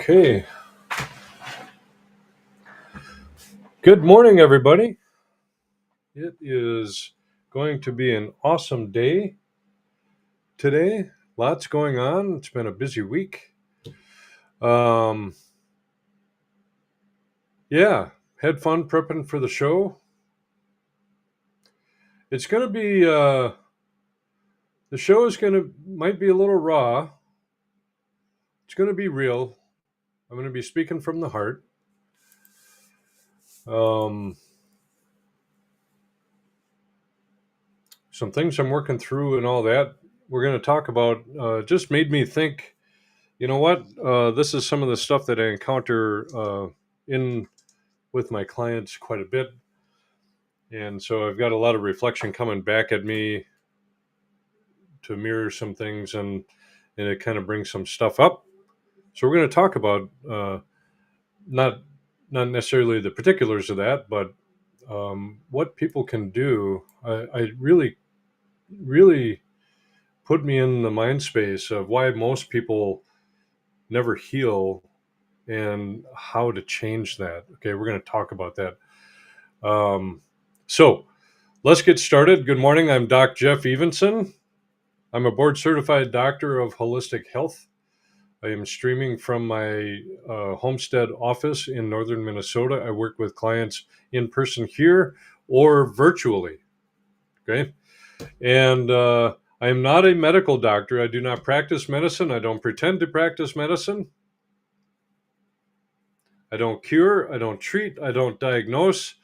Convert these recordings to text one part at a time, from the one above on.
Okay. Good morning, everybody. It is going to be an awesome day today. Lots going on. It's been a busy week. Um, yeah, had fun prepping for the show. It's going to be, the show is going to, might be a little raw. It's going to be real. I'm going to be speaking from the heart. Um, some things I'm working through and all that we're going to talk about just made me think. You know what? This is some of the stuff that I encounter in with my clients quite a bit, and so I've got a lot of reflection coming back at me to mirror some things, and it kind of brings some stuff up. So we're going to talk about not not necessarily the particulars of that, but what people can do. I really put me in the mind space of why most people never heal and how to change that. Okay, we're going to talk about that. So let's get started. Good morning. I'm Doc Jeff Evenson. I'm a board certified doctor of holistic health. I am streaming from my homestead office in northern Minnesota. I work with clients in person here or virtually. Okay. And I am not a medical doctor. I do not practice medicine. I don't pretend to practice medicine. I don't cure. I don't treat. I don't diagnose.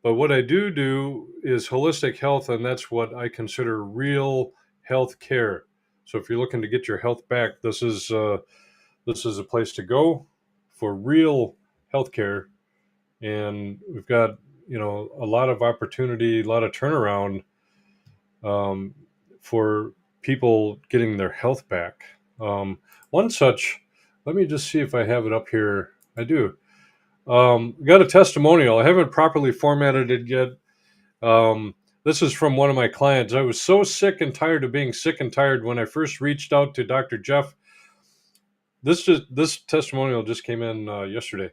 But what I do is holistic health, and that's what I consider real health care. So if you're looking to get your health back, this is a place to go for real health care. And we've got a lot of opportunity, a lot of turnaround um, for people getting their health back. One such, let me just see if I have it up here. I do. Got a testimonial. I haven't properly formatted it yet. This is from one of my clients. I was so sick and tired of being sick and tired when I first reached out to Dr. Jeff. This testimonial just came in yesterday.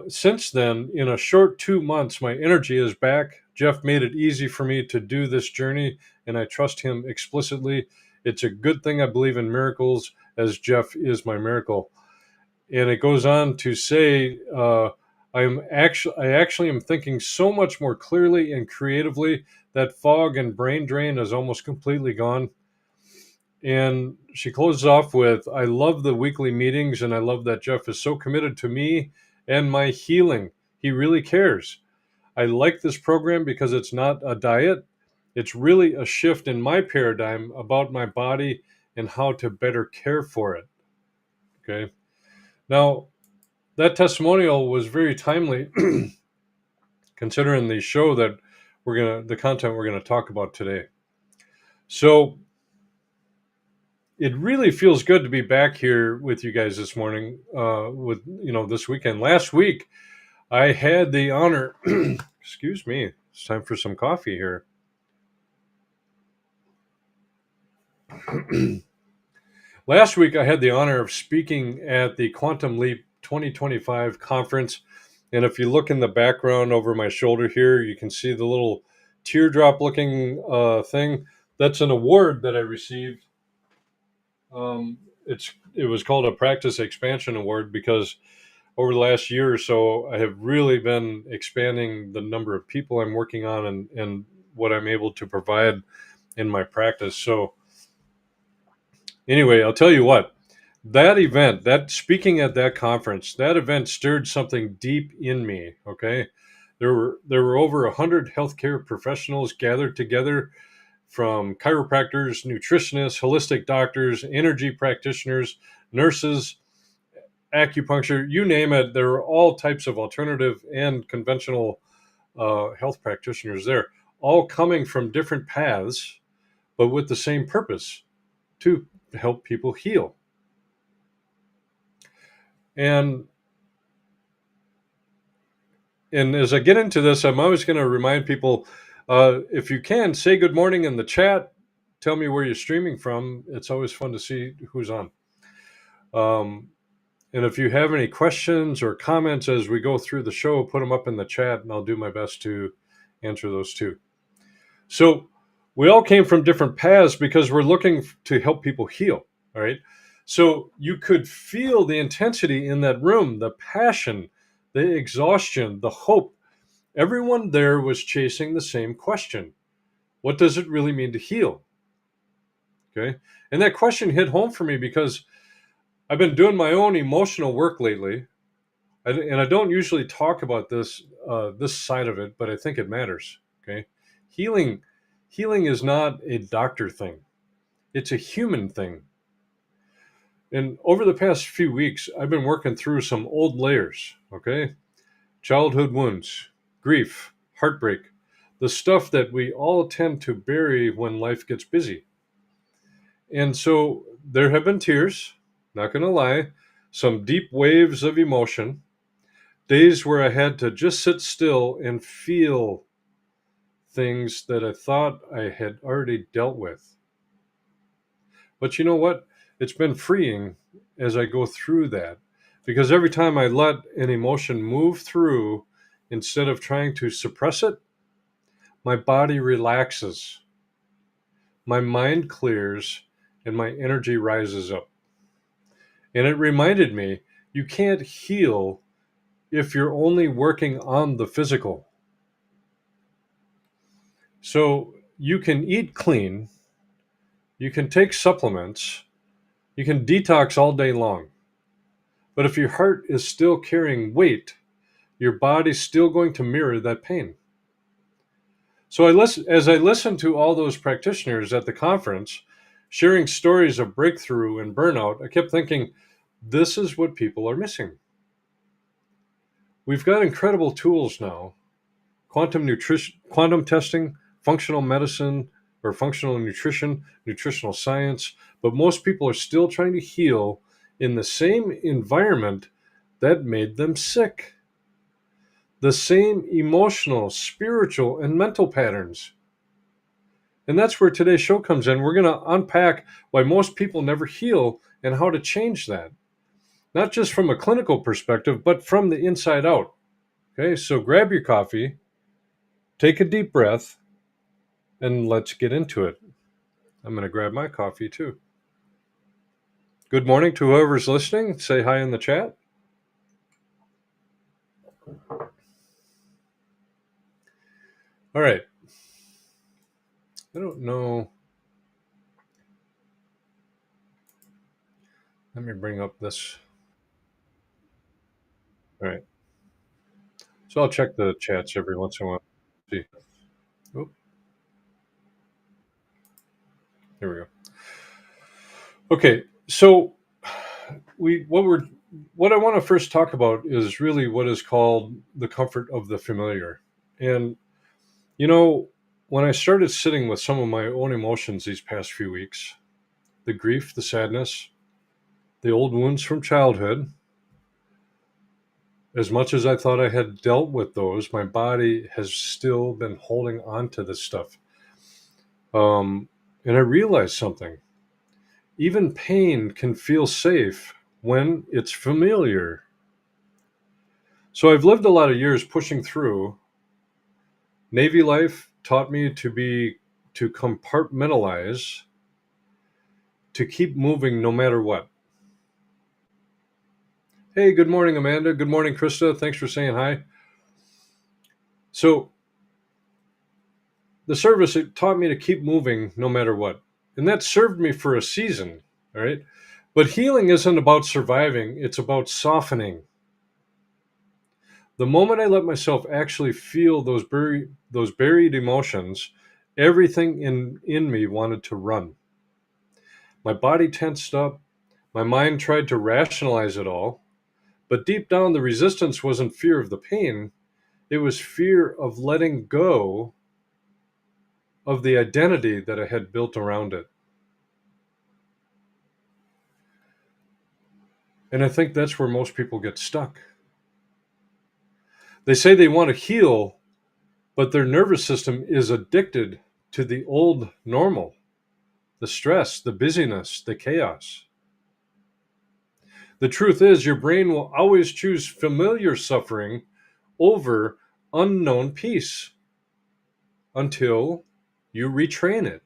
Since then, in a short 2 months, my energy is back. Jeff made it easy for me to do this journey, and I trust him explicitly. It's a good thing I believe in miracles, as Jeff is my miracle. And it goes on to say, I actually am thinking so much more clearly and creatively. That fog and brain drain is almost completely gone. And she closes off with, I love the weekly meetings, and I love that Jeff is so committed to me and my healing. He really cares. I like this program because it's not a diet. It's really a shift in my paradigm about my body and how to better care for it. Okay. Now, that testimonial was very timely considering the show that the content we're gonna talk about today. So it really feels good to be back here with you guys this morning. With this weekend. Last week, I had the honor. Excuse me. It's time for some coffee here. Last week, I had the honor of speaking at the Quantum Leap 2025 conference. And if you look in the background over my shoulder here, you can see the little teardrop looking thing. That's an award that I received. It was called a Practice Expansion Award because over the last year or so, I have really been expanding the number of people I'm working on and what I'm able to provide in my practice. So anyway, I'll tell you what, that event, that speaking at that conference, that event stirred something deep in me. Okay. There were over 100 healthcare professionals gathered together from chiropractors, nutritionists, holistic doctors, energy practitioners, nurses, acupuncture, you name it. There are all types of alternative and conventional health practitioners there, all coming from different paths, but with the same purpose to help people heal. And as I get into this, I'm always going to remind people, if you can, say good morning in the chat. Tell me where you're streaming from. It's always fun to see who's on. Um, and if you have any questions or comments as we go through the show, put them up in the chat and I'll do my best to answer those too. So we all came from different paths because we're looking to help people heal. All right. So you could feel the intensity in that room, the passion, the exhaustion, the hope. Everyone there was chasing the same question. What does it really mean to heal? Okay. And that question hit home for me because I've been doing my own emotional work lately. And I don't usually talk about this side of it, but I think it matters. Okay. Healing healing is not a doctor thing. It's a human thing. And over the past few weeks, I've been working through some old layers, okay? Childhood wounds, grief, heartbreak, the stuff that we all tend to bury when life gets busy. And so there have been tears, not going to lie, some deep waves of emotion, days where I had to just sit still and feel things that I thought I had already dealt with. But you know what? It's been freeing as I go through that because every time I let an emotion move through, instead of trying to suppress it, my body relaxes, my mind clears, and my energy rises up. And it reminded me you can't heal if you're only working on the physical. So you can eat clean, you can take supplements, you can detox all day long. But if your heart is still carrying weight, your body's still going to mirror that pain. So as I listened to all those practitioners at the conference sharing stories of breakthrough and burnout, I kept thinking, this is what people are missing. We've got incredible tools now: quantum nutrition, quantum testing, functional medicine or functional nutrition, nutritional science, but most people are still trying to heal in the same environment that made them sick. The same emotional, spiritual, and mental patterns. And that's where today's show comes in. We're going to unpack why most people never heal and how to change that, not just from a clinical perspective, but from the inside out. Okay, so grab your coffee, take a deep breath, and let's get into it. I'm going to grab my coffee too. Good morning to whoever's listening. Say hi in the chat. All right. I don't know. Let me bring up this. All right. So I'll check the chats every once in a while. See. Oh, here we go. Okay. So we what I want to first talk about is really what is called the comfort of the familiar. And you know, when I started sitting with some of my own emotions these past few weeks, the grief, the sadness, the old wounds from childhood, as much as I thought I had dealt with those, my body has still been holding on to this stuff. And I realized something. Even pain can feel safe when it's familiar. So I've lived a lot of years pushing through. Navy life taught me to compartmentalize, to keep moving no matter what. Hey, good morning, Amanda. Good morning, Krista. Thanks for saying hi. So the service, it taught me to keep moving no matter what. And that served me for a season, all right? But healing isn't about surviving, it's about softening. The moment I let myself actually feel those buried emotions, everything in me wanted to run. My body tensed up, my mind tried to rationalize it all, but deep down the resistance wasn't fear of the pain, it was fear of letting go of the identity that I had built around it. And I think that's where most people get stuck. They say they want to heal, but their nervous system is addicted to the old normal, the stress, the busyness, the chaos. The truth is, your brain will always choose familiar suffering over unknown peace until you retrain it.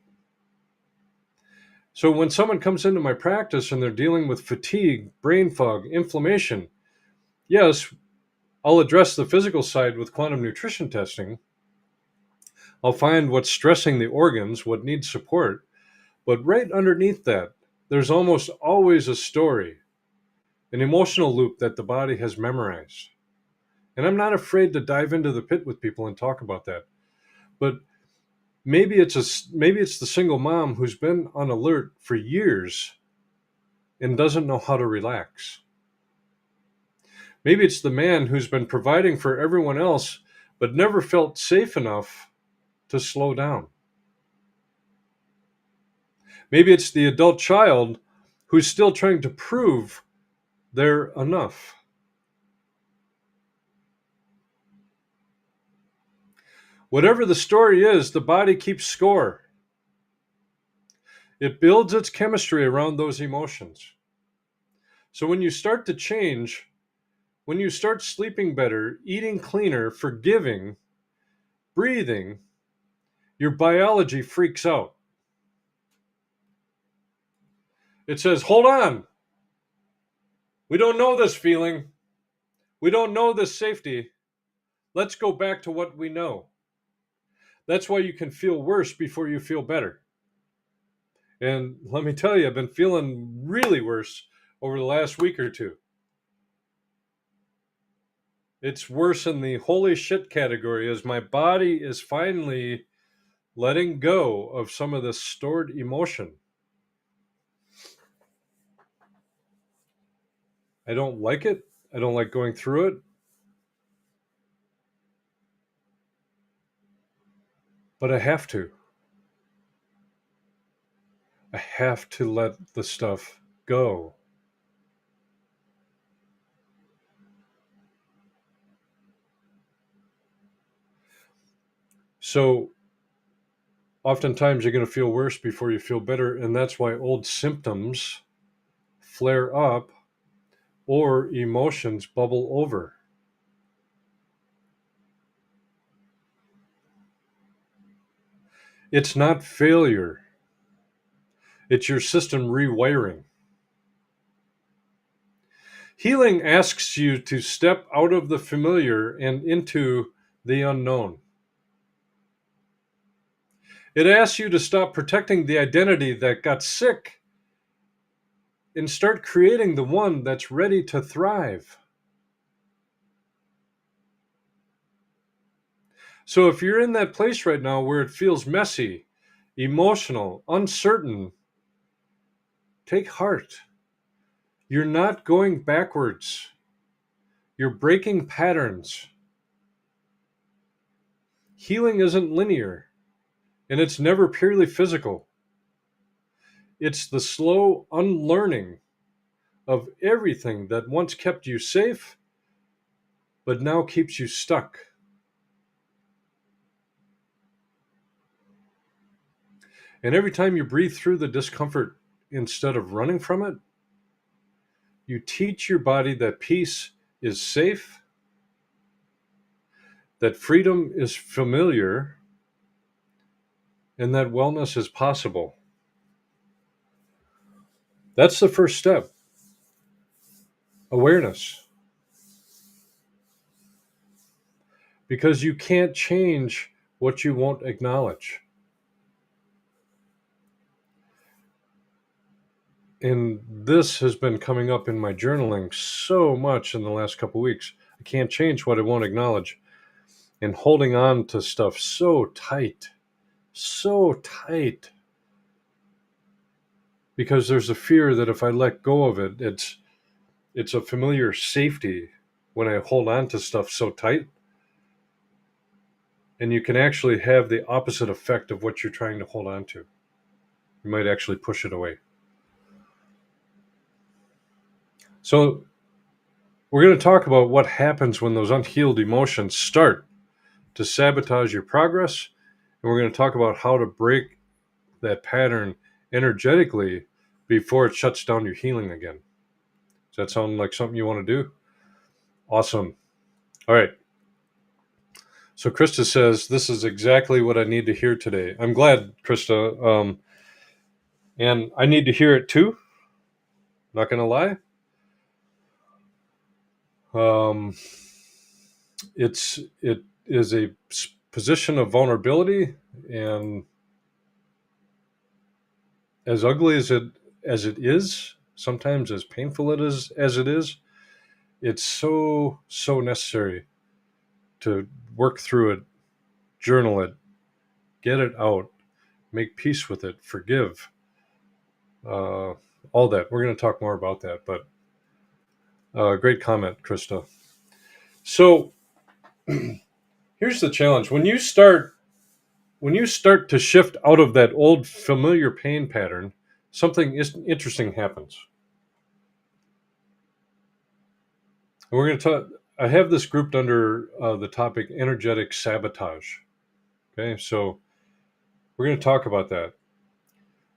So when someone comes into my practice and they're dealing with fatigue, brain fog, inflammation, yes, I'll address the physical side with quantum nutrition testing. I'll find what's stressing the organs, what needs support. But right underneath that, there's almost always a story, an emotional loop that the body has memorized. And I'm not afraid to dive into the pit with people and talk about that. But maybe it's the single mom who's been on alert for years and doesn't know how to relax. Maybe it's the man who's been providing for everyone else but never felt safe enough to slow down. Maybe it's the adult child who's still trying to prove they're enough. Whatever the story is, the body keeps score. It builds its chemistry around those emotions. So when you start to change, when you start sleeping better, eating cleaner, forgiving, breathing, your biology freaks out. It says, hold on. We don't know this feeling. We don't know this safety. Let's go back to what we know. That's why you can feel worse before you feel better. And let me tell you, I've been feeling really worse over the last week or two. It's worse in the holy shit category as my body is finally letting go of some of this stored emotion. I don't like it. I don't like going through it. But I have to. I have to let the stuff go. So oftentimes you're going to feel worse before you feel better. And that's why old symptoms flare up or emotions bubble over. It's not failure. It's your system rewiring. Healing asks you to step out of the familiar and into the unknown. It asks you to stop protecting the identity that got sick and start creating the one that's ready to thrive. So if you're in that place right now where it feels messy, emotional, uncertain, take heart. You're not going backwards. You're breaking patterns. Healing isn't linear, and it's never purely physical. It's the slow unlearning of everything that once kept you safe, but now keeps you stuck. And every time you breathe through the discomfort instead of running from it, you teach your body that peace is safe, that freedom is familiar, and that wellness is possible. That's the first step. Awareness. Because you can't change what you won't acknowledge. And this has been coming up in my journaling so much in the last couple of weeks. I can't change what I won't acknowledge. And holding on to stuff so tight. Because there's a fear that if I let go of it, it's a familiar safety when I hold on to stuff so tight. And you can actually have the opposite effect of what you're trying to hold on to. You might actually push it away. So we're going to talk about what happens when those unhealed emotions start to sabotage your progress. And we're going to talk about how to break that pattern energetically before it shuts down your healing again. Does that sound like something you want to do? Awesome. All right. So Krista says, this is exactly what I need to hear today. I'm glad, Krista. And I need to hear it too. Not going to lie. Um, it is a position of vulnerability, and as ugly as it is, sometimes as painful as it is, it's so necessary to work through it, journal it, get it out, make peace with it, forgive, uh, all that. We're going to talk more about that, but great comment, Krista. So here's the challenge: when you start to shift out of that old familiar pain pattern, something interesting happens. And we're going to talk. I have this grouped under the topic energetic sabotage. Okay, so we're going to talk about that.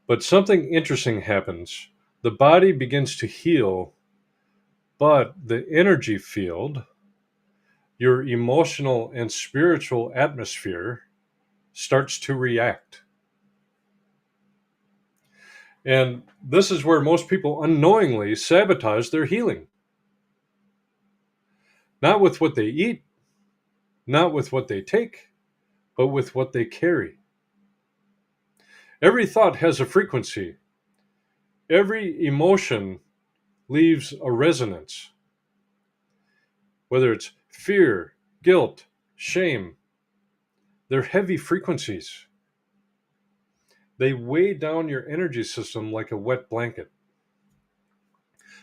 But something interesting happens. The body begins to heal, but the energy field, your emotional and spiritual atmosphere, starts to react. And this is where most people unknowingly sabotage their healing. Not with what they eat, not with what they take, but with what they carry. Every thought has a frequency. Every emotion leaves a resonance. Whether it's fear, guilt, shame, they're heavy frequencies. They weigh down your energy system like a wet blanket.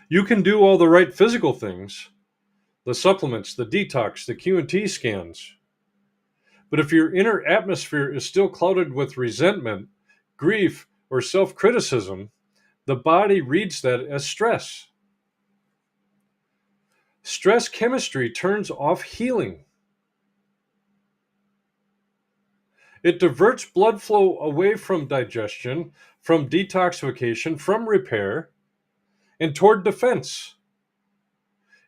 You can do all the right physical things, the supplements, the detox, the Q&T scans. But if your inner atmosphere is still clouded with resentment, grief, or self-criticism, the body reads that as stress. Stress chemistry turns off healing. It diverts blood flow away from digestion, from detoxification, from repair, and toward defense.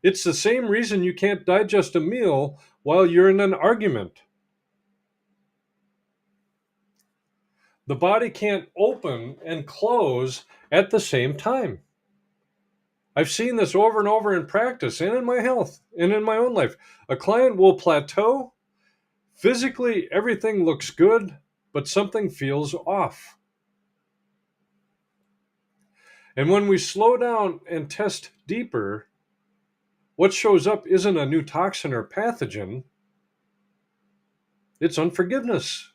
It's the same reason you can't digest a meal while you're in an argument. The body can't open and close at the same time. I've seen this over and over in practice and in my health and in my own life. A client will plateau. Physically, everything looks good, but something feels off. And when we slow down and test deeper, what shows up isn't a new toxin or pathogen, it's unforgiveness.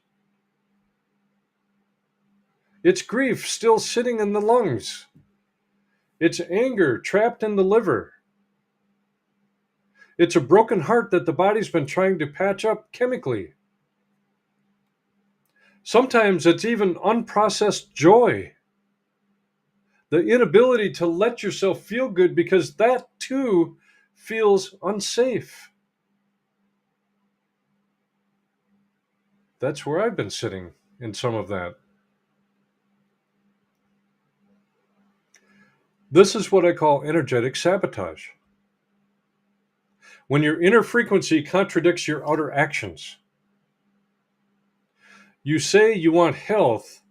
It's grief still sitting in the lungs. It's anger trapped in the liver. It's a broken heart that the body's been trying to patch up chemically. Sometimes it's even unprocessed joy. The inability to let yourself feel good because that too feels unsafe. That's where I've been sitting in some of that. This is what I call energetic sabotage. When your inner frequency contradicts your outer actions. You say you want health,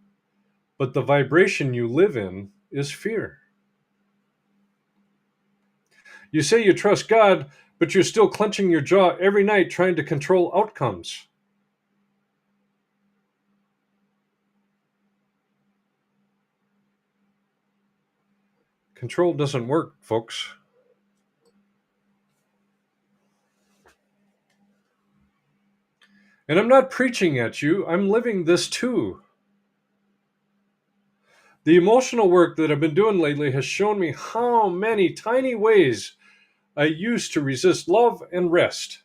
but the vibration you live in is fear. You say you trust God, but you're still clenching your jaw every night trying to control outcomes. Control doesn't work, folks. And I'm not preaching at you, I'm living this too. The emotional work that I've been doing lately has shown me how many tiny ways I used to resist love and rest.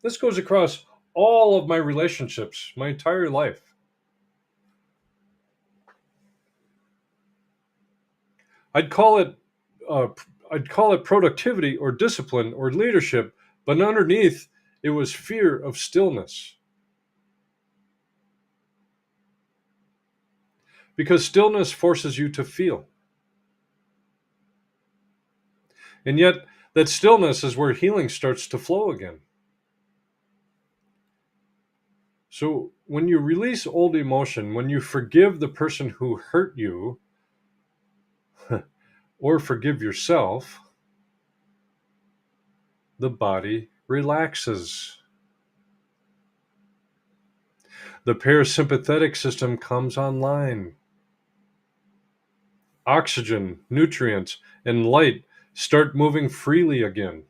This goes across all of my relationships, my entire life. I'd call it uh, I'd call it productivity or discipline or leadership, but underneath it was fear of stillness. Because stillness forces you to feel. And yet, that stillness is where healing starts to flow again. So, when you release old emotion, when you forgive the person who hurt you, or forgive yourself, the body relaxes. The parasympathetic system comes online. Oxygen, nutrients, and light start moving freely again.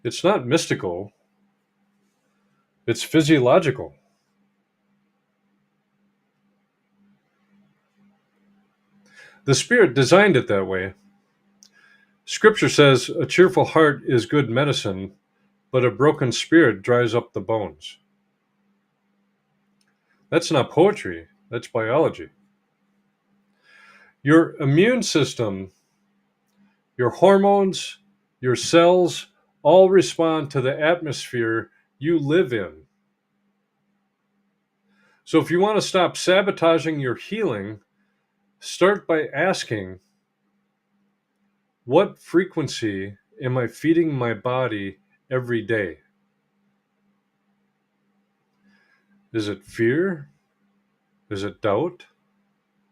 It's not mystical, it's physiological. The spirit designed it that way. Scripture says a cheerful heart is good medicine, but a broken spirit dries up the bones. That's not poetry, that's biology. Your immune system, your hormones, your cells all respond to the atmosphere you live in. So if you want to stop sabotaging your healing, start by asking, what frequency am I feeding my body every day? Is it fear? Is it doubt?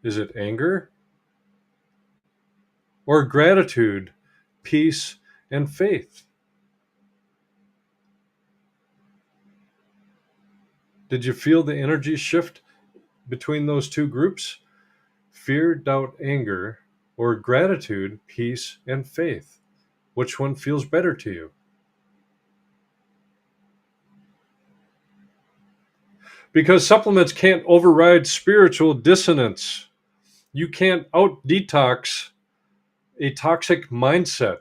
Is it anger? Or gratitude, peace, and faith? Did you feel the energy shift between those two groups? Fear, doubt, anger, or gratitude, peace, and faith? Which one feels better to you? Because supplements can't override spiritual dissonance. You can't out detox a toxic mindset.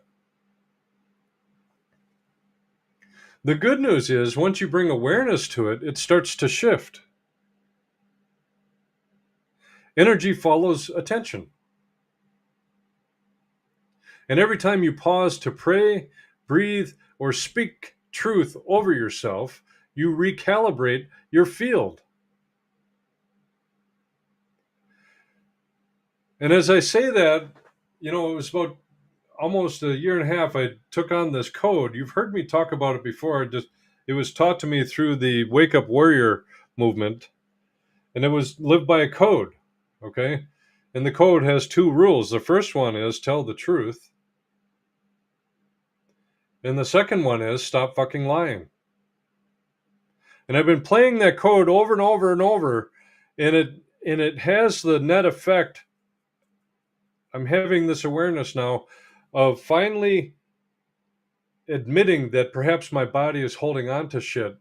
The good news is once you bring awareness to it, it starts to shift. Energy follows attention. And every time you pause to pray, breathe, or speak truth over yourself, you recalibrate your field. And as I say that, it was about almost a year and a half I took on this code. You've heard me talk about it before. It was taught to me through the Wake Up Warrior movement, and it was live by a code, okay? And the code has two rules. The first one is tell the truth, and the second one is stop fucking lying. And I've been playing that code over and over and over, and it has the net effect. I'm having this awareness now of finally admitting that perhaps my body is holding on to shit.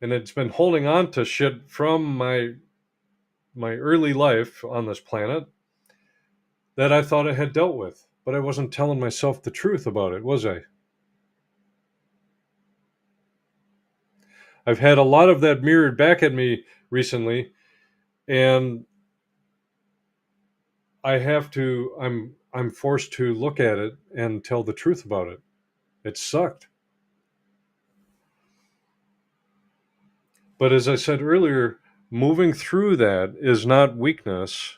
And it's been holding on to shit from my early life on this planet that I thought I had dealt with. But I wasn't telling myself the truth about it, was I? I've had a lot of that mirrored back at me recently, and I'm forced to look at it and tell the truth about it. It sucked. But as I said earlier, moving through that is not weakness.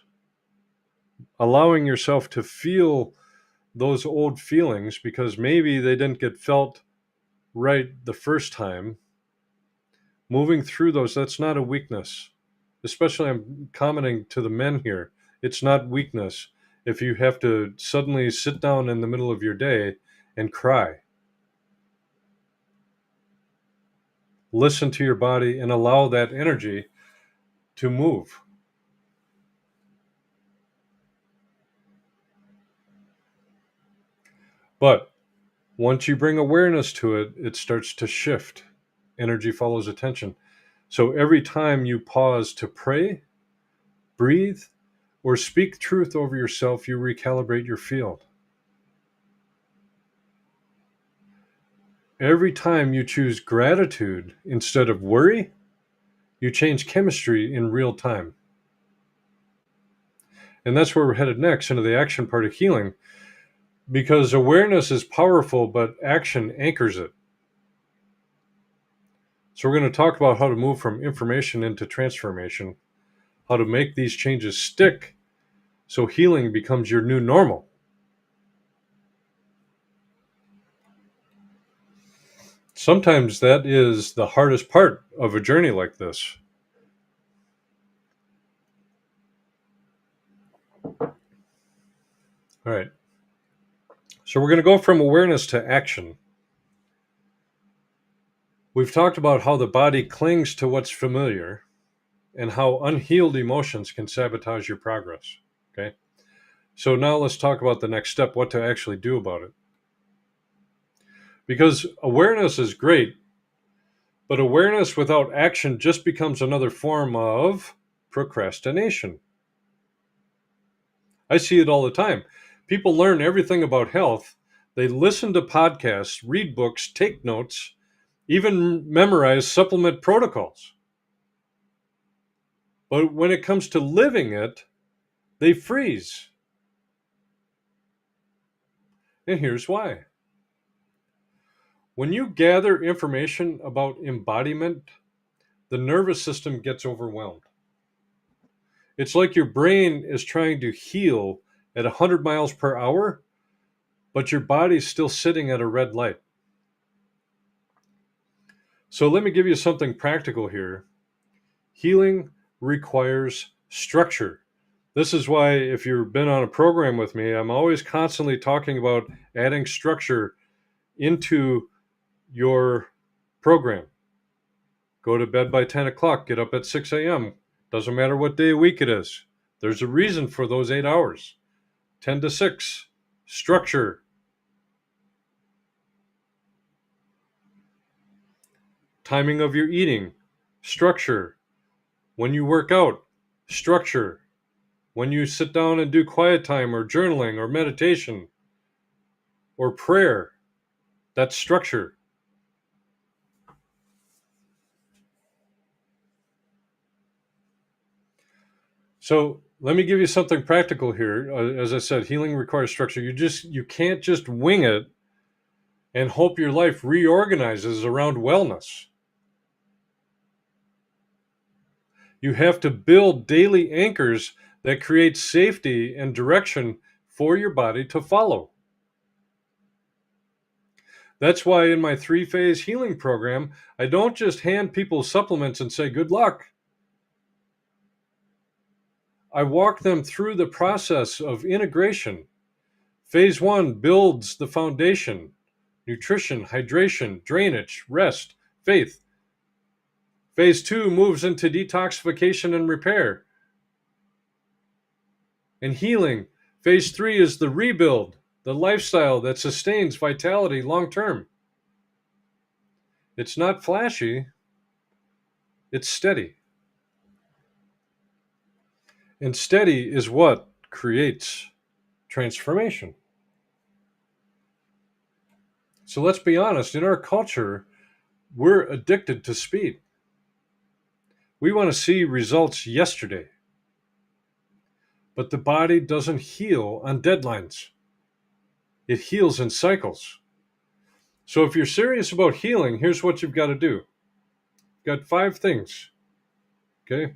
Allowing yourself to feel those old feelings because maybe they didn't get felt right the first time. Moving through those, that's not a weakness. Especially, I'm commenting to the men here. It's not weakness if you have to suddenly sit down in the middle of your day and cry. Listen to your body and allow that energy to move. But once you bring awareness to it, it starts to shift. Energy follows attention. So every time you pause to pray, breathe, or speak truth over yourself, you recalibrate your field. Every time you choose gratitude instead of worry, you change chemistry in real time. And that's where we're headed next, into the action part of healing, because awareness is powerful, but action anchors it. So we're going to talk about how to move from information into transformation, how to make these changes stick So healing becomes your new normal. Sometimes that is the hardest part of a journey like this. All right. So we're going to go from awareness to action. We've talked about how the body clings to what's familiar and how unhealed emotions can sabotage your progress. Okay. So now let's talk about the next step, what to actually do about it. Because awareness is great, but awareness without action just becomes another form of procrastination. I see it all the time. People learn everything about health. They listen to podcasts, read books, take notes, even memorize supplement protocols. But when it comes to living it, they freeze. And here's why. When you gather information about embodiment, the nervous system gets overwhelmed. It's like your brain is trying to heal at 100 miles per hour, but your body's still sitting at a red light. So let me give you something practical here. Healing requires structure. This is why, if you've been on a program with me, I'm always constantly talking about adding structure into your program. Go to bed by 10 o'clock, get up at 6 a.m. Doesn't matter what day of week it is. There's a reason for those 8 hours. 10 to 6, structure. Timing of your eating, structure. When you work out, structure. When you sit down and do quiet time or journaling or meditation or prayer, that's structure. So let me give you something practical here. As I said, healing requires structure. You can't just wing it and hope your life reorganizes around wellness. You have to build daily anchors that create safety and direction for your body to follow. That's why in my 3-phase healing program, I don't just hand people supplements and say, good luck. I walk them through the process of integration. Phase 1 builds the foundation: nutrition, hydration, drainage, rest, faith. Phase 2 moves into detoxification and repair. And healing. Phase 3 is the rebuild, the lifestyle that sustains vitality long term. It's not flashy, it's steady. And steady is what creates transformation. So let's be honest, in our culture, we're addicted to speed. We want to see results yesterday. But the body doesn't heal on deadlines, it heals in cycles. So if you're serious about healing, here's what you've got to do. You've got 5 things. Okay?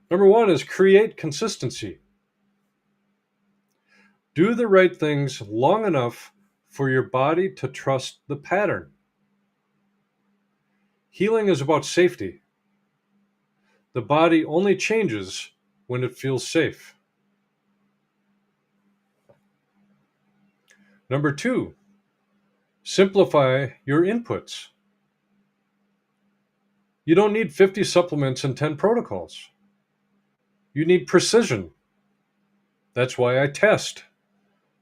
Number 1 is create consistency. Do the right things long enough for your body to trust the pattern. Healing is about safety. The body only changes when it feels safe. Number 2, simplify your inputs. You don't need 50 supplements and 10 protocols. You need precision. That's why I test.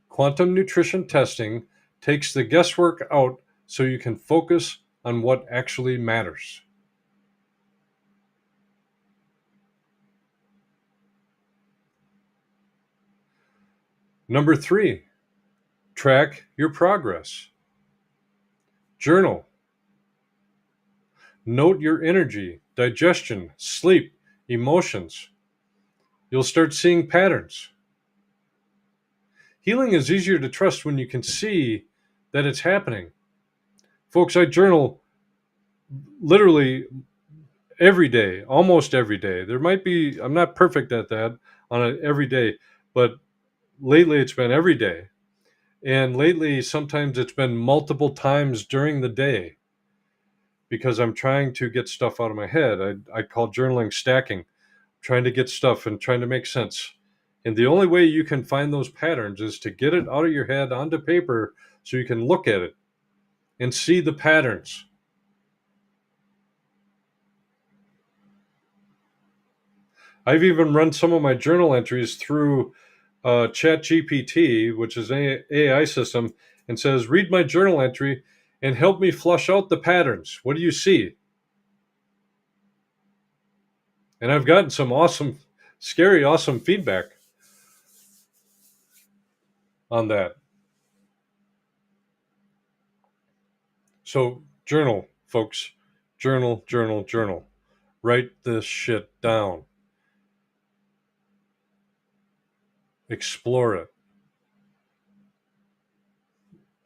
Quantum nutrition testing takes the guesswork out so you can focus on what actually matters. Number 3, track your progress. Journal. Note your energy, digestion, sleep, emotions. You'll start seeing patterns. Healing is easier to trust when you can see that it's happening. Folks, I journal literally every day, almost every day. There might be, I'm not perfect at that on an every day, But lately it's been every day. And lately, sometimes it's been multiple times during the day because I'm trying to get stuff out of my head. I call journaling stacking, trying to get stuff and trying to make sense. And the only way you can find those patterns is to get it out of your head onto paper so you can look at it and see the patterns. I've even run some of my journal entries through ChatGPT, which is an AI system, and says, read my journal entry and help me flush out the patterns. What do you see? And I've gotten some awesome, scary, awesome feedback on that. So, journal, folks. Journal, journal, journal. Write this shit down. Explore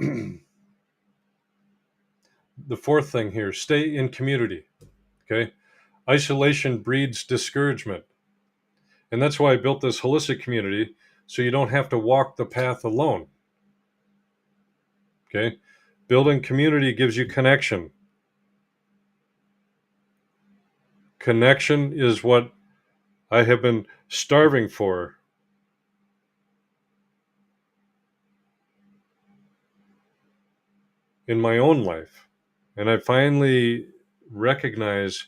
it. The fourth thing here, stay in community. Okay. Isolation breeds discouragement. And that's why I built this holistic community so you don't have to walk the path alone. Okay. Building community gives you connection. Connection is what I have been starving for in my own life. And I finally recognize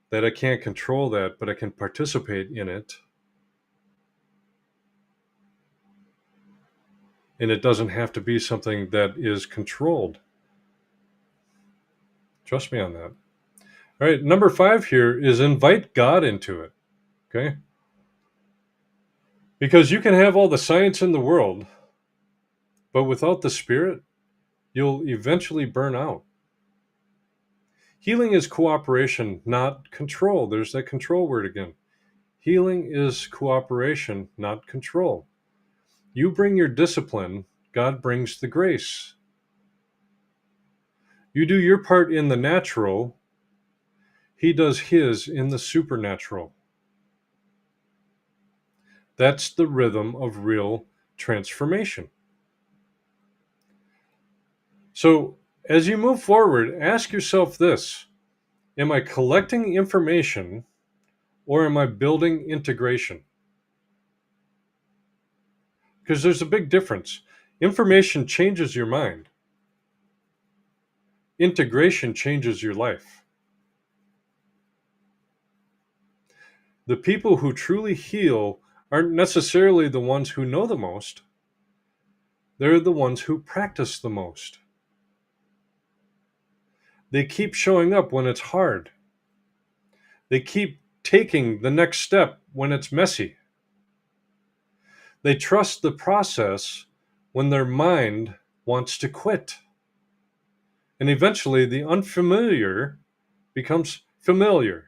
that I can't control that, but I can participate in it. And it doesn't have to be something that is controlled. Trust me on that. All right, number 5 here is invite God into it. Okay? Because you can have all the science in the world, but without the spirit, you'll eventually burn out. Healing is cooperation, not control. There's that control word again. Healing is cooperation, not control. You bring your discipline, God brings the grace. You do your part in the natural, He does His in the supernatural. That's the rhythm of real transformation. So, as you move forward, ask yourself this: am I collecting information or am I building integration? Because there's a big difference. Information changes your mind, integration changes your life. The people who truly heal aren't necessarily the ones who know the most, they're the ones who practice the most. They keep showing up when it's hard. They keep taking the next step when it's messy. They trust the process when their mind wants to quit. And eventually, the unfamiliar becomes familiar.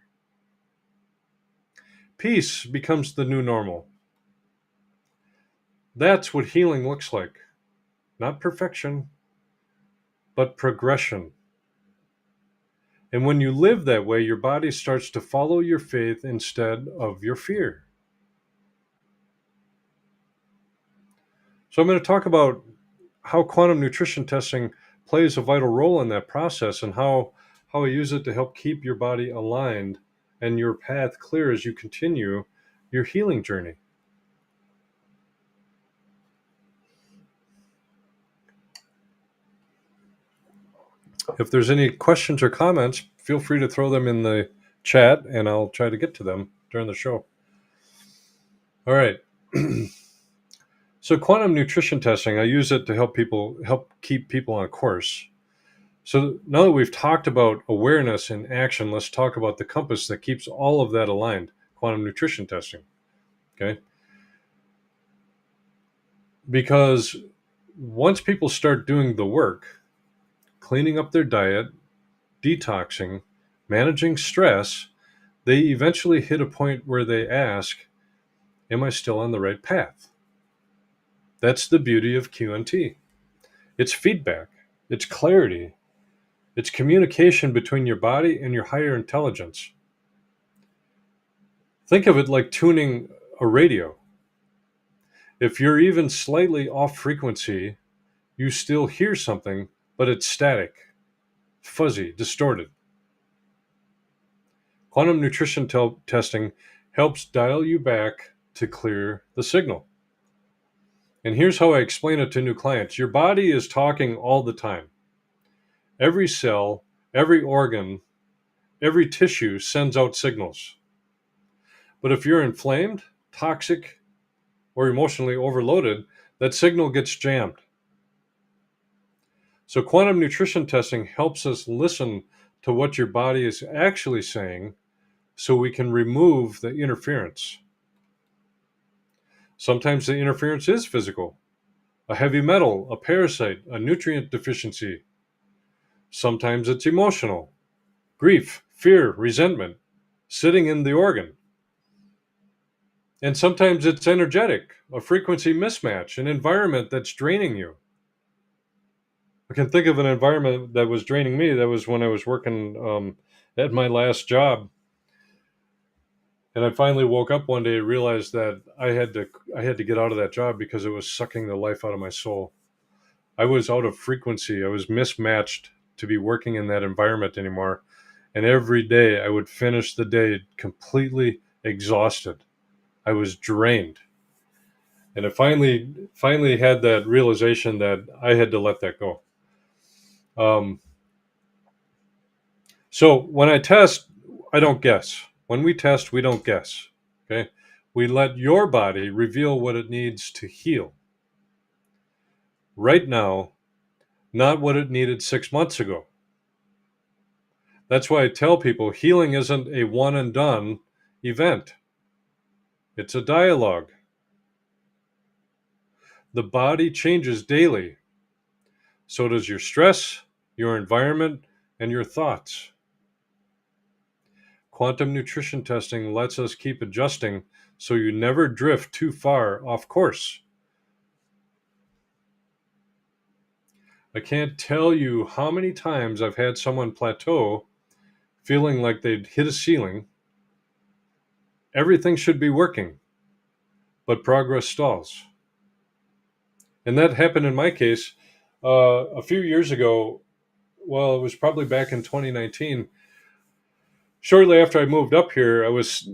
Peace becomes the new normal. That's what healing looks like. Not perfection, but progression. And when you live that way, your body starts to follow your faith instead of your fear. So I'm going to talk about how quantum nutrition testing plays a vital role in that process and how I use it to help keep your body aligned and your path clear as you continue your healing journey. If there's any questions or comments, feel free to throw them in the chat and I'll try to get to them during the show. All right. So quantum nutrition testing, I use it to help keep people on course. So now that we've talked about awareness and action, let's talk about the compass that keeps all of that aligned, quantum nutrition testing. Okay? Because once people start doing the work, cleaning up their diet, detoxing, managing stress, they eventually hit a point where they ask, am I still on the right path? That's the beauty of QNT. It's feedback, it's clarity, it's communication between your body and your higher intelligence. Think of it like tuning a radio. If you're even slightly off frequency, you still hear something, but it's static, fuzzy, distorted. Quantum nutrition testing helps dial you back to clear the signal. And here's how I explain it to new clients. Your body is talking all the time. Every cell, every organ, every tissue sends out signals. But if you're inflamed, toxic, or emotionally overloaded, that signal gets jammed. So, quantum nutrition testing helps us listen to what your body is actually saying so we can remove the interference. Sometimes the interference is physical, a heavy metal, a parasite, a nutrient deficiency. Sometimes it's emotional, grief, fear, resentment, sitting in the organ. And sometimes it's energetic, a frequency mismatch, an environment that's draining you. I can think of an environment that was draining me. That was when I was working at my last job, and I finally woke up one day and realized that I had to get out of that job because it was sucking the life out of my soul. I was out of frequency. I was mismatched to be working in that environment anymore. And every day I would finish the day completely exhausted. I was drained. And I finally had that realization that I had to let that go. Um, so when I test, I don't guess. When we test, we don't guess. Okay. We let your body reveal what it needs to heal right now, not what it needed 6 months ago. That's why I tell people healing isn't a one and done event. It's a dialogue. The body changes daily. So does your stress, your environment, and your thoughts. Quantum nutrition testing lets us keep adjusting so you never drift too far off course. I can't tell you how many times I've had someone plateau feeling like they'd hit a ceiling. Everything should be working, but progress stalls. And that happened in my case a few years ago. Well, it was probably back in 2019. Shortly after I moved up here, I was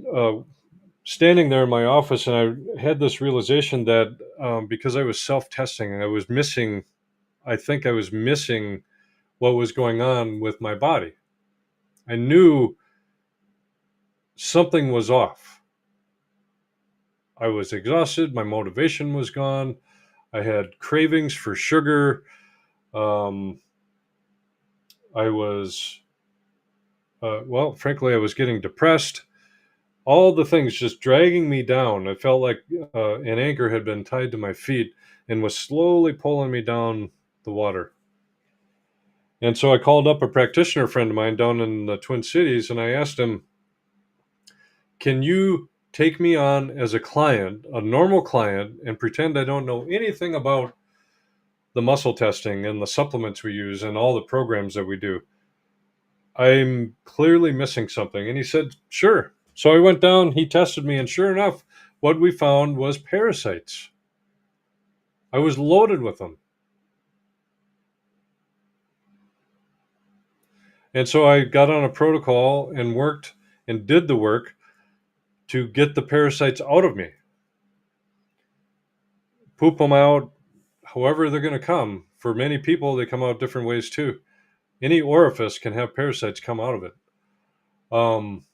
standing there in my office and I had this realization that because I was self testing, I think I was missing what was going on with my body. I knew something was off. I was exhausted. My motivation was gone. I had cravings for sugar. Um, I was, frankly, I was getting depressed. All the things just dragging me down. I felt like an anchor had been tied to my feet and was slowly pulling me down the water. And so I called up a practitioner friend of mine down in the Twin Cities and I asked him, can you take me on as a client, a normal client, and pretend I don't know anything about the muscle testing and the supplements we use and all the programs that we do? I'm clearly missing something. And he said, sure. So I went down, he tested me, and sure enough, what we found was parasites. I was loaded with them. And so I got on a protocol and worked and did the work to get the parasites out of me, poop them out, however they're going to come. For many people, they come out different ways too. Any orifice can have parasites come out of it. Um,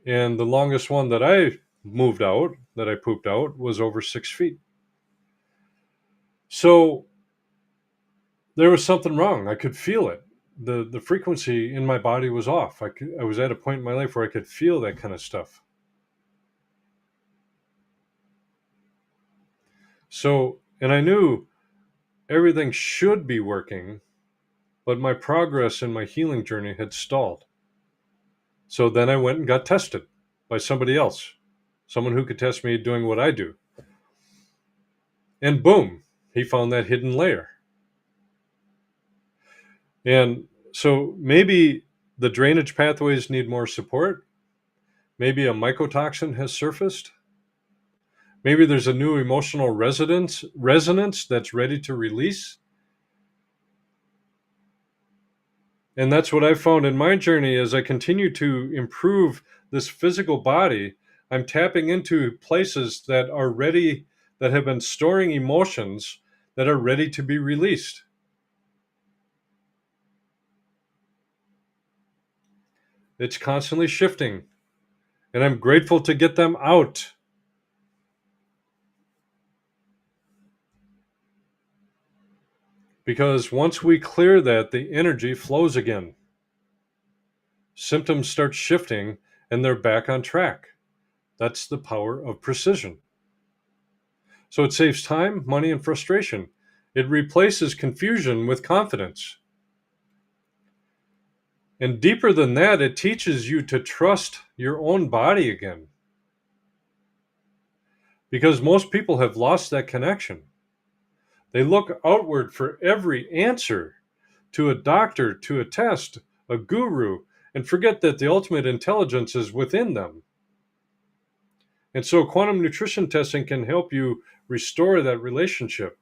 and the longest one that I pooped out, was over 6 feet. So there was something wrong. I could feel it. The frequency in my body was off. I was at a point in my life where I could feel that kind of stuff. So, and I knew everything should be working, but my progress in my healing journey had stalled. So then I went and got tested by somebody else, someone who could test me doing what I do. And boom, he found that hidden layer. And so maybe the drainage pathways need more support. Maybe a mycotoxin has surfaced. Maybe there's a new emotional resonance that's ready to release. And that's what I've found in my journey as I continue to improve this physical body. I'm tapping into places that are ready, that have been storing emotions that are ready to be released. It's constantly shifting, and I'm grateful to get them out. Because once we clear that, the energy flows again. Symptoms start shifting and they're back on track. That's the power of precision. So it saves time, money, and frustration. It replaces confusion with confidence. And deeper than that, it teaches you to trust your own body again. Because most people have lost that connection. They look outward for every answer, to a doctor, to a test, a guru, and forget that the ultimate intelligence is within them. And so quantum nutrition testing can help you restore that relationship.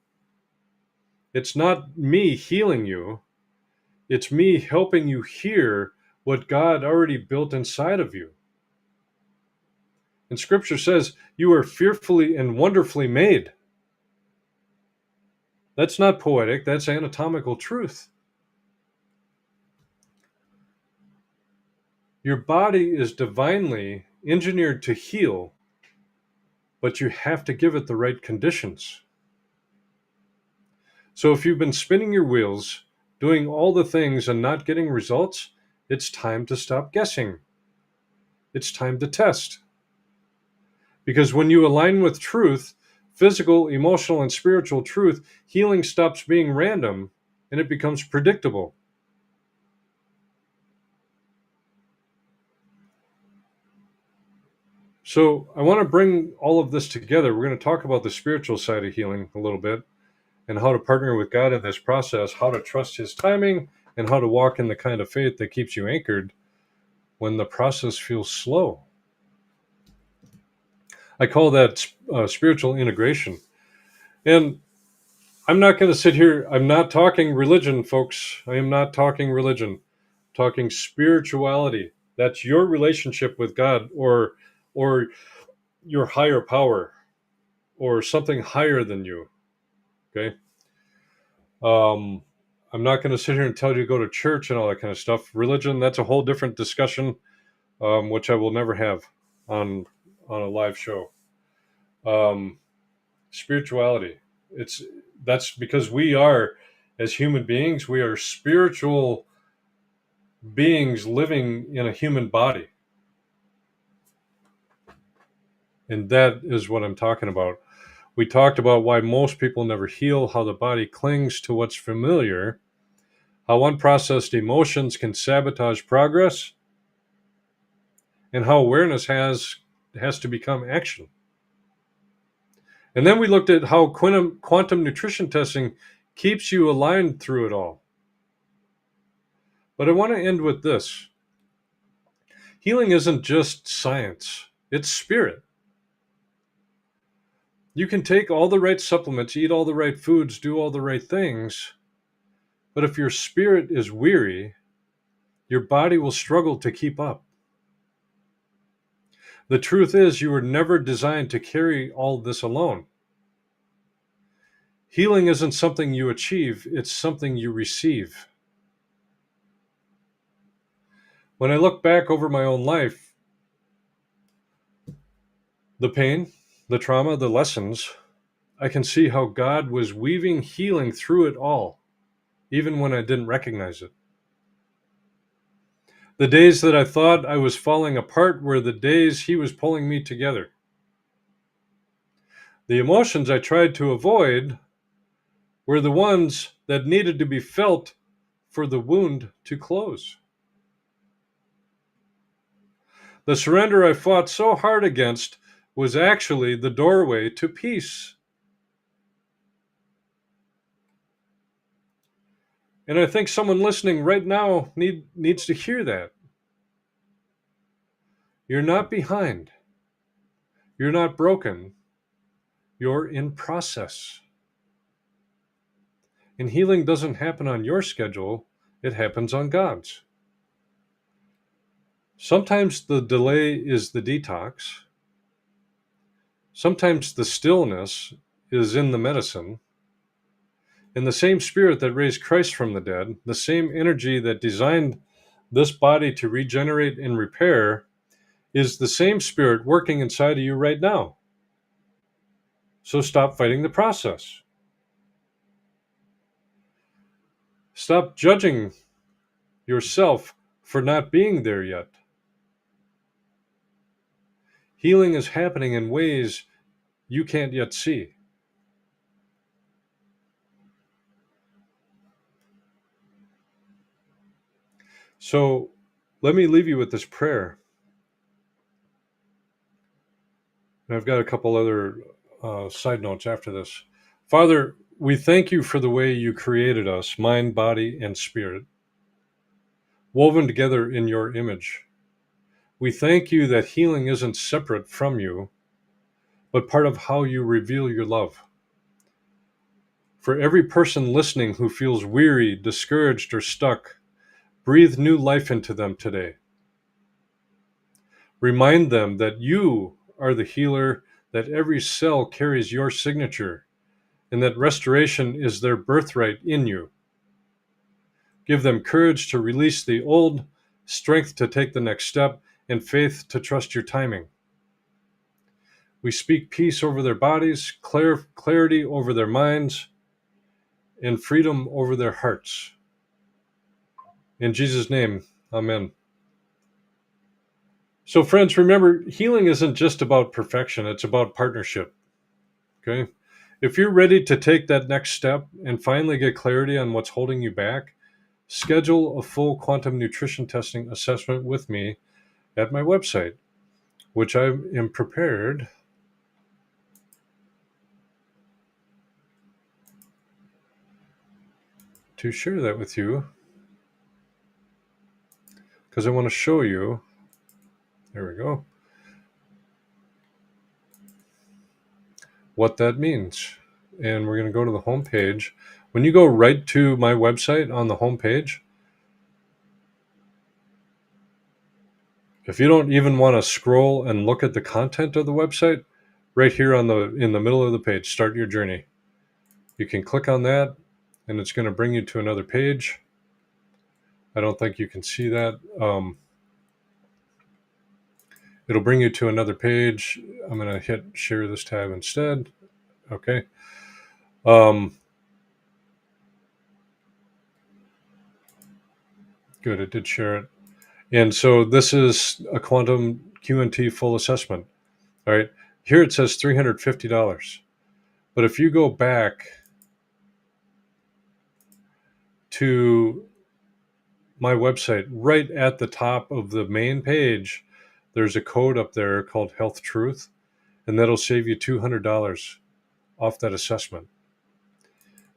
It's not me healing you, it's me helping you hear what God already built inside of you. And scripture says you are fearfully and wonderfully made. That's not poetic, that's anatomical truth. Your body is divinely engineered to heal, but you have to give it the right conditions. So if you've been spinning your wheels, doing all the things and not getting results, it's time to stop guessing. It's time to test. Because when you align with truth, physical, emotional, and spiritual truth, healing stops being random and it becomes predictable. So I want to bring all of this together. We're going to talk about the spiritual side of healing a little bit and how to partner with God in this process, how to trust His timing, and how to walk in the kind of faith that keeps you anchored when the process feels slow. I call that spiritual integration. And I'm not going to sit here, I'm not talking religion, folks. I am not talking religion. I'm talking spirituality. That's your relationship with God or your higher power or something higher than you. Okay. Um, I'm not going to sit here and tell you to go to church and all that kind of stuff. Religion, that's a whole different discussion, which I will never have on a live show. Spirituality, that's because we are, as human beings, we are spiritual beings living in a human body, and that is what I'm talking about. We talked about why most people never heal, how the body clings to what's familiar, how unprocessed emotions can sabotage progress, and how awareness has to become action. And then we looked at how quantum nutrition testing keeps you aligned through it all. But I want to end with this. Healing isn't just science, it's spirit. You can take all the right supplements, eat all the right foods, do all the right things, but if your spirit is weary, your body will struggle to keep up. The truth is, you were never designed to carry all this alone. Healing isn't something you achieve, it's something you receive. When I look back over my own life, the pain, the trauma, the lessons, I can see how God was weaving healing through it all, even when I didn't recognize it. The days that I thought I was falling apart were the days He was pulling me together. The emotions I tried to avoid were the ones that needed to be felt for the wound to close. The surrender I fought so hard against was actually the doorway to peace. And I think someone listening right now needs to hear that. You're not behind. You're not broken. You're in process. And healing doesn't happen on your schedule, it happens on God's. Sometimes the delay is the detox. Sometimes the stillness is in the medicine. And the same spirit that raised Christ from the dead, the same energy that designed this body to regenerate and repair, is the same spirit working inside of you right now. So stop fighting the process. Stop judging yourself for not being there yet. Healing is happening in ways you can't yet see. So let me leave you with this prayer. And I've got a couple other side notes after this. Father, we thank you for the way you created us, mind, body, and spirit, woven together in your image. We thank you that healing isn't separate from you, but part of how you reveal your love. For every person listening who feels weary, discouraged, or stuck, breathe new life into them today. Remind them that you are the healer, that every cell carries your signature, and that restoration is their birthright in you. Give them courage to release the old, strength to take the next step, and faith to trust your timing. We speak peace over their bodies, clarity over their minds, and freedom over their hearts. In Jesus' name, amen. So, friends, remember, healing isn't just about perfection, it's about partnership. Okay? If you're ready to take that next step and finally get clarity on what's holding you back, schedule a full quantum nutrition testing assessment with me at my website, which I am prepared to share that with you because I want to show you. There we go. What that means. And we're going to go to the home page. When you go right to my website on the home page, if you don't even want to scroll and look at the content of the website, right here in the middle of the page, start your journey. You can click on that and it's going to bring you to another page. I don't think you can see that. It'll bring you to another page. I'm going to hit share this tab instead. Okay. Good. It did share it. And so this is a quantum QNT full assessment. All right. Here it says $350. But if you go back to my website, right at the top of the main page, there's a code up there called Health Truth, and that'll save you $200 off that assessment.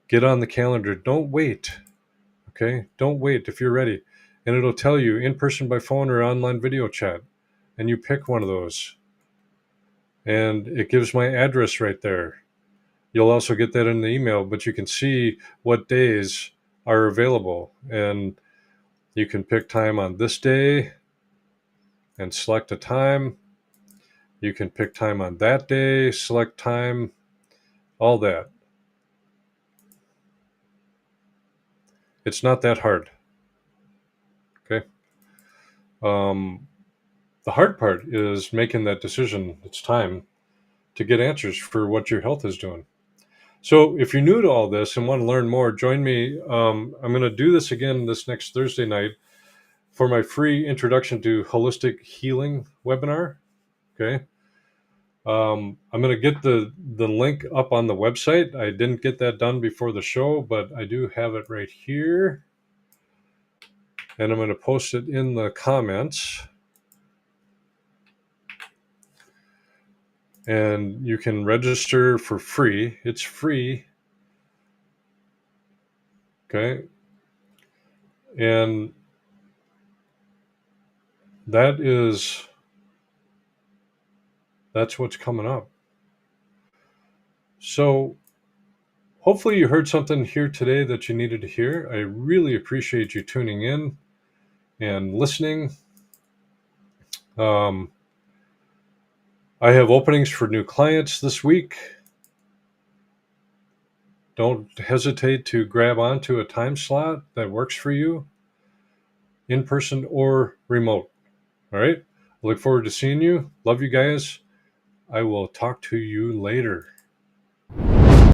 Get on the calendar. Don't wait. Okay? Don't wait if you're ready. And it'll tell you in person, by phone, or online video chat. And you pick one of those. And it gives my address right there. You'll also get that in the email, but you can see what days are available. And you can pick time on this day and select a time. You can pick time on that day, select time, all that. It's not that hard. Okay. The hard part is making that decision. It's time to get answers for what your health is doing. So if you're new to all this and want to learn more, join me. I'm going to do this again this next Thursday night for my free introduction to holistic healing webinar. Okay. I'm going to get the link up on the website. I didn't get that done before the show, but I do have it right here. And I'm going to post it in the comments. And you can register for free. It's free. Okay. And that's what's coming up. So, hopefully, you heard something here today that you needed to hear. I really appreciate you tuning in and listening. Um, I have openings for new clients this week. Don't hesitate to grab onto a time slot that works for you, in person or remote. All right. I look forward to seeing you. Love you guys. I will talk to you later.